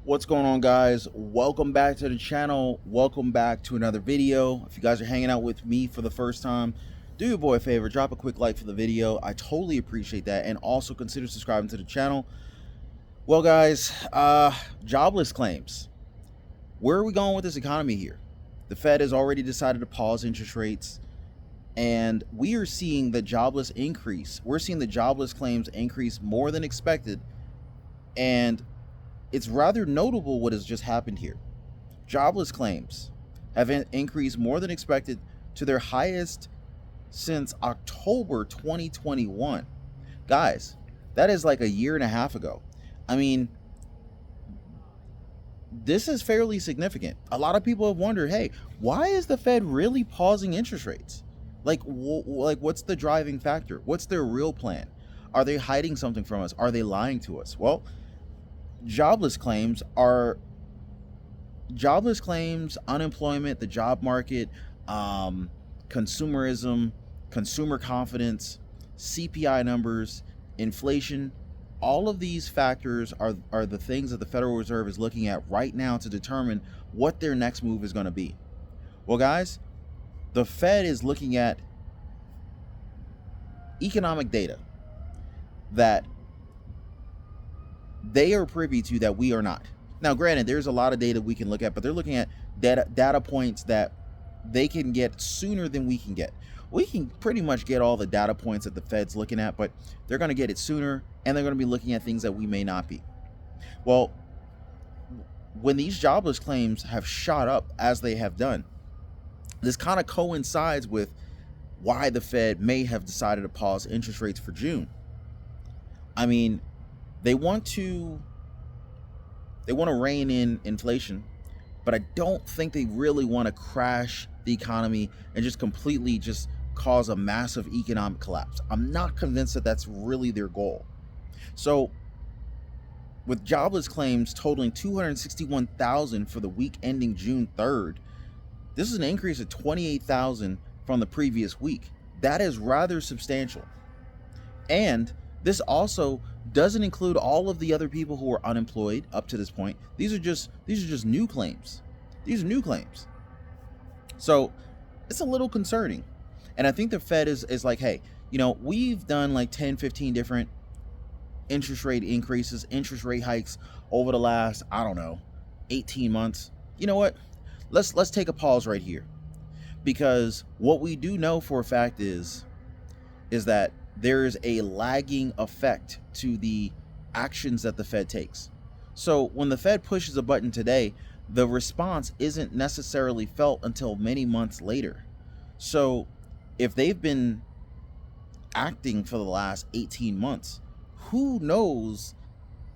What's going on, guys? Welcome back to the channel. Welcome back to another video. If you guys are hanging out with me for the first time, do your boy a favor, drop a quick like for the video. I totally appreciate that, and also consider subscribing to the channel. Well, guys, jobless claims. Where are we going with this economy here? The Fed has already decided to pause interest rates, and we are seeing the jobless increase. We're seeing the jobless claims increase more than expected, and it's rather notable what has just happened here. Jobless claims have increased more than expected to their highest since October 2021. Guys, that is like a year and a half ago. I mean, this is fairly significant. A lot of people have wondered, hey, why is the Fed really pausing interest rates? Like what's the driving factor? What's their real plan? Are they hiding something from us? Are they lying to us? Well, jobless claims, unemployment, the job market, consumerism, consumer confidence, CPI numbers, inflation. All of these factors are the things that the Federal Reserve is looking at right now to determine what their next move is going to be. Well, guys, the Fed is looking at economic data that they are privy to that we are not. Now, granted, there's a lot of data we can look at, but they're looking at data points that they can get sooner than we can get. We can pretty much get all the data points that the Fed's looking at, but they're going to get it sooner, and they're going to be looking at things that we may not be. Well, when these jobless claims have shot up as they have done, this kind of coincides with why the Fed may have decided to pause interest rates for June. I mean, they want to rein in inflation, but I don't think they really want to crash the economy and just completely just cause a massive economic collapse. I'm not convinced that that's really their goal. So with jobless claims totaling 261,000 for the week ending June 3rd, this is an increase of 28,000 from the previous week. That is rather substantial. And this also doesn't include all of the other people who are unemployed up to this point. These are just new claims. These are new claims. So it's a little concerning. And I think the Fed is like, hey, we've done like 10, 15 different interest rate increases, interest rate hikes over the last, 18 months. You know what? Let's take a pause right here. Because what we do know for a fact is that there is a lagging effect to the actions that the Fed takes. So when the Fed pushes a button today, the response isn't necessarily felt until many months later. So if they've been acting for the last 18 months, who knows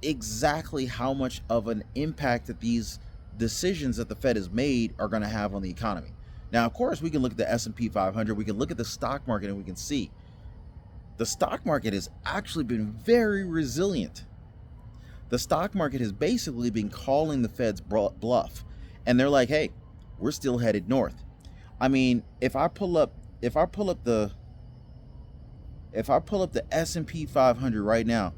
exactly how much of an impact that these decisions that the Fed has made are going to have on the economy. Now, of course, we can look at the S&P 500, we can look at the stock market, and we can see the stock market has actually been very resilient. The stock market has basically been calling the Fed's bluff, and they're like, hey, we're still headed north. I mean, if I pull up the S&P 500 right now,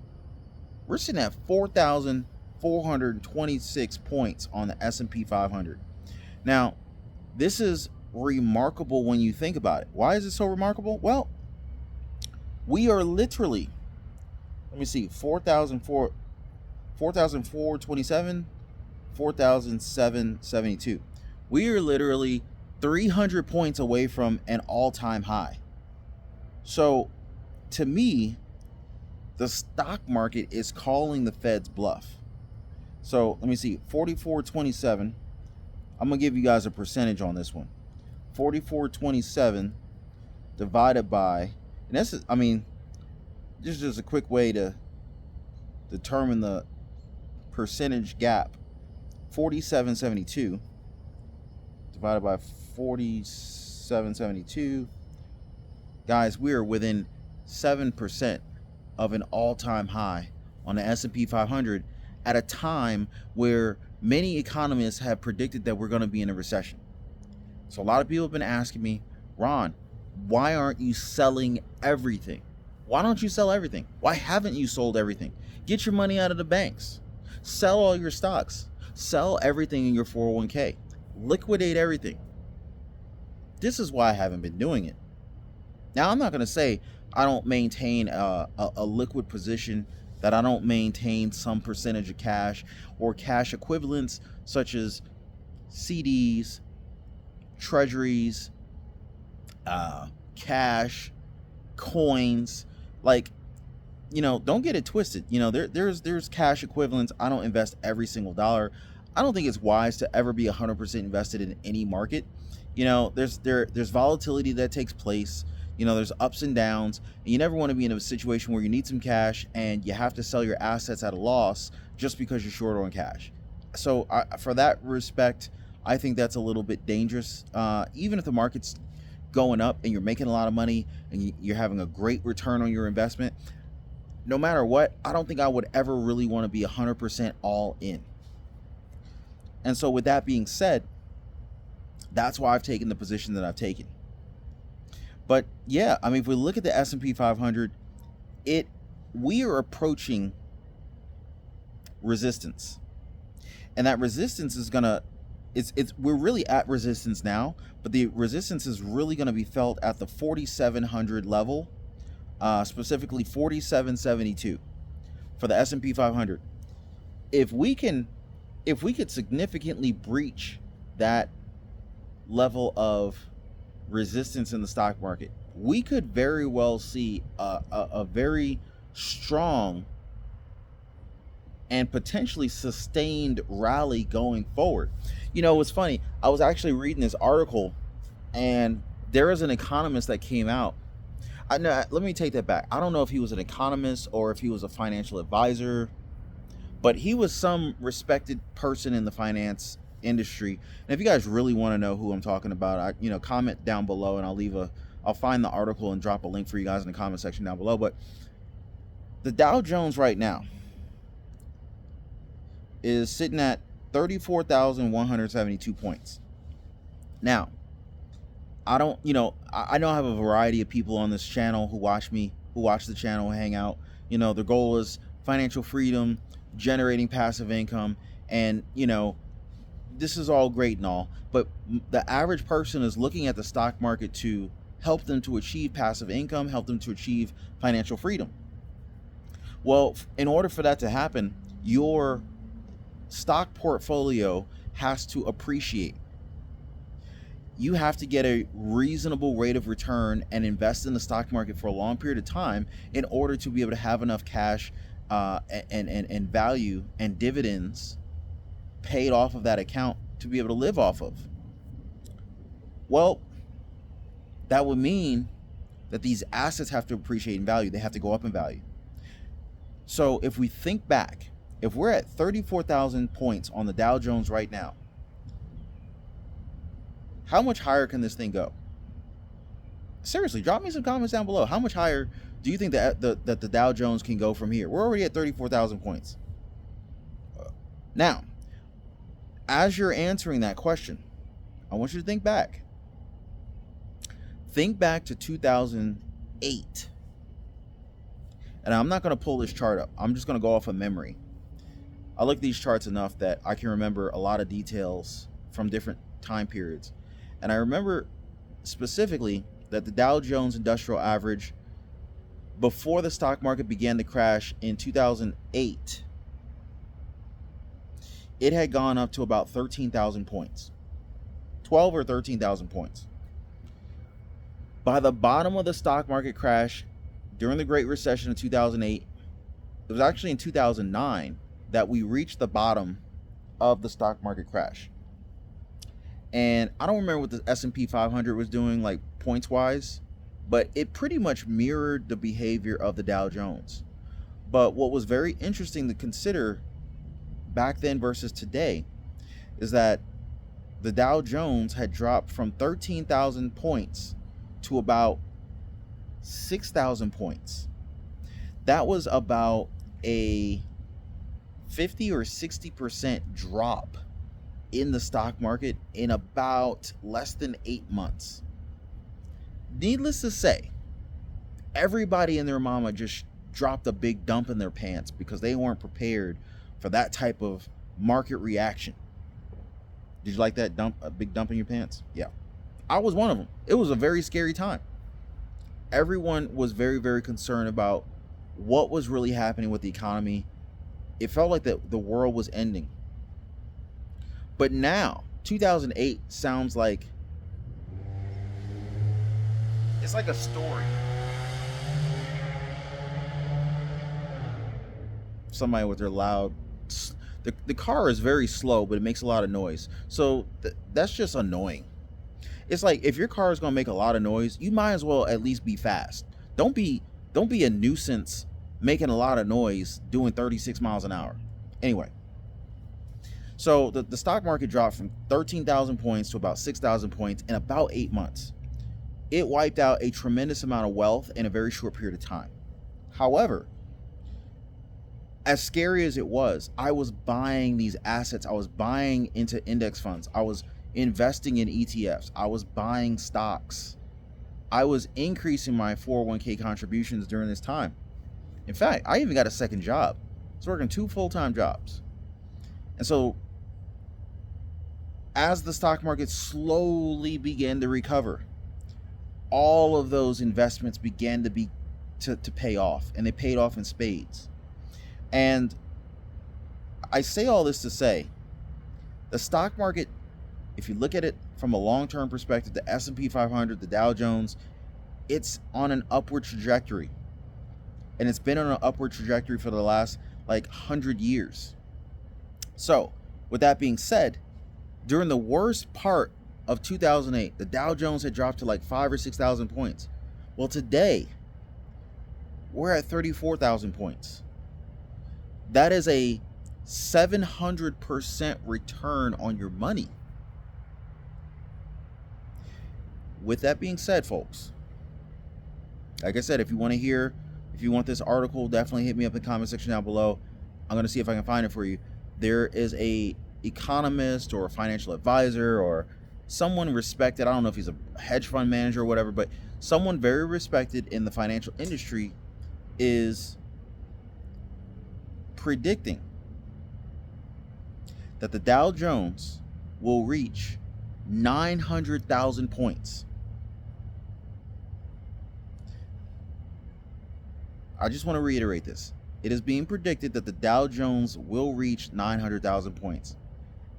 we're sitting at 4,426 points on the S&P 500. Now, this is remarkable when you think about it. Why is it so remarkable? Well, we are literally, 4,427, 4,772. We are literally 300 points away from an all-time high. So, to me, the stock market is calling the Fed's bluff. So, 4427. I'm going to give you guys a percentage on this one. 4427 divided by, and this is, this is just a quick way to determine the percentage gap. 4772 divided by 4772. Guys, we are within 7% of an all-time high on the S&P 500 at a time where many economists have predicted that we're going to be in a recession. So a lot of people have been asking me, Ron, why aren't you selling everything? Why don't you sell everything? Why haven't you sold everything? Get your money out of the banks. Sell all your stocks. Sell everything in your 401k. Liquidate everything. This is why I haven't been doing it. Now, I'm not going to say I don't maintain a liquid position, that I don't maintain some percentage of cash or cash equivalents such as CDs, treasuries, cash, coins. Like, don't get it twisted. There's cash equivalents. I don't invest every single dollar. I don't think it's wise to ever be 100% invested in any market. There's volatility that takes place. There's ups and downs, and you never want to be in a situation where you need some cash and you have to sell your assets at a loss just because you're short on cash. So for that respect, I think that's a little bit dangerous. Even if the market's going up and you're making a lot of money and you're having a great return on your investment, no matter what, I don't think I would ever really want to be 100% all in. And so with that being said, that's why I've taken the position that I've taken. But yeah, I mean, if we look at the S&P 500, we are approaching resistance. And that resistance is we're really at resistance now, but the resistance is really going to be felt at the 4,700 level, specifically 4,772 for the S&P 500. If we could significantly breach that level of resistance in the stock market, we could very well see a very strong and potentially sustained rally going forward. It's funny. I was actually reading this article, and there is an economist that came out. Let me take that back. I don't know if he was an economist or if he was a financial advisor, but he was some respected person in the finance industry. And if you guys really want to know who I'm talking about, comment down below, and I'll find the article and drop a link for you guys in the comment section down below. But the Dow Jones right now is sitting at 34,172 points. Now, I know I have a variety of people on this channel who watch the channel, hang out. Their goal is financial freedom, generating passive income, and this is all great and all, but the average person is looking at the stock market to help them to achieve passive income, help them to achieve financial freedom. Well, in order for that to happen, your stock portfolio has to appreciate. You have to get a reasonable rate of return and invest in the stock market for a long period of time in order to be able to have enough cash and value and dividends paid off of that account to be able to live off of. Well, that would mean that these assets have to appreciate in value. They have to go up in value. So if we think back, if we're at 34,000 points on the Dow Jones right now, how much higher can this thing go? Seriously, drop me some comments down below. How much higher do you think that the Dow Jones can go from here? We're already at 34,000 points. Now, as you're answering that question, I want you to think back. Think back to 2008. And I'm not going to pull this chart up. I'm just going to go off of memory. I look at these charts enough that I can remember a lot of details from different time periods. And I remember specifically that the Dow Jones Industrial Average, before the stock market began to crash in 2008, it had gone up to about 13,000 points. 12 or 13,000 points. By the bottom of the stock market crash during the Great Recession of 2008, it was actually in 2009 that we reached the bottom of the stock market crash. And I don't remember what the S&P 500 was doing, like points wise, but it pretty much mirrored the behavior of the Dow Jones. But what was very interesting to consider back then versus today is that the Dow Jones had dropped from 13,000 points to about 6,000 points. That was about a 50 or 60% drop in the stock market in about less than 8 months. Needless to say, everybody and their mama just dropped a big dump in their pants because they weren't prepared for that type of market reaction. Did you like that dump, a big dump in your pants? Yeah. I was one of them. It was a very scary time. Everyone was very, very concerned about what was really happening with the economy. It felt like the world was ending. But now, 2008 sounds like it's like a story. Somebody with their loud, the car is very slow, but it makes a lot of noise. So that's just annoying. It's like if your car is going to make a lot of noise, you might as well at least be fast. Don't be a nuisance making a lot of noise doing 36 miles an hour. Anyway, so the stock market dropped from 13,000 points to about 6,000 points in about 8 months. It wiped out a tremendous amount of wealth in a very short period of time. However, as scary as it was, I was buying these assets. I was buying into index funds. I was investing in ETFs. I was buying stocks. I was increasing my 401k contributions during this time. In fact, I even got a second job. I was working 2 full-time jobs. And so as the stock market slowly began to recover, all of those investments began to pay off, and they paid off in spades. And I say all this to say, the stock market, if you look at it from a long-term perspective, the S&P 500, the Dow Jones, it's on an upward trajectory. And it's been on an upward trajectory for the last 100 years. So, with that being said, during the worst part of 2008, the Dow Jones had dropped to 5,000 or 6,000 points. Well, today, we're at 34,000 points. That is a 700% return on your money. With that being said, folks, like I said, if you want this article, definitely hit me up in the comment section down below. I'm going to see if I can find it for you. There is a economist or a financial advisor or someone respected, I don't know if he's a hedge fund manager or whatever, but someone very respected in the financial industry is predicting that the Dow Jones will reach 900,000 points. I just want to reiterate this. It is being predicted that the Dow Jones will reach 900,000 points.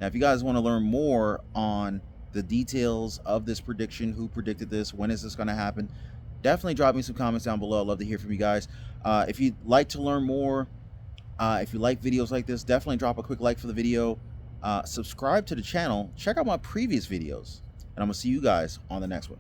Now, if you guys want to learn more on the details of this prediction, who predicted this, when is this going to happen, definitely drop me some comments down below. I'd love to hear from you guys. If you'd like to learn more, if you like videos like this, definitely drop a quick like for the video. Subscribe to the channel. Check out my previous videos. And I'm going to see you guys on the next one.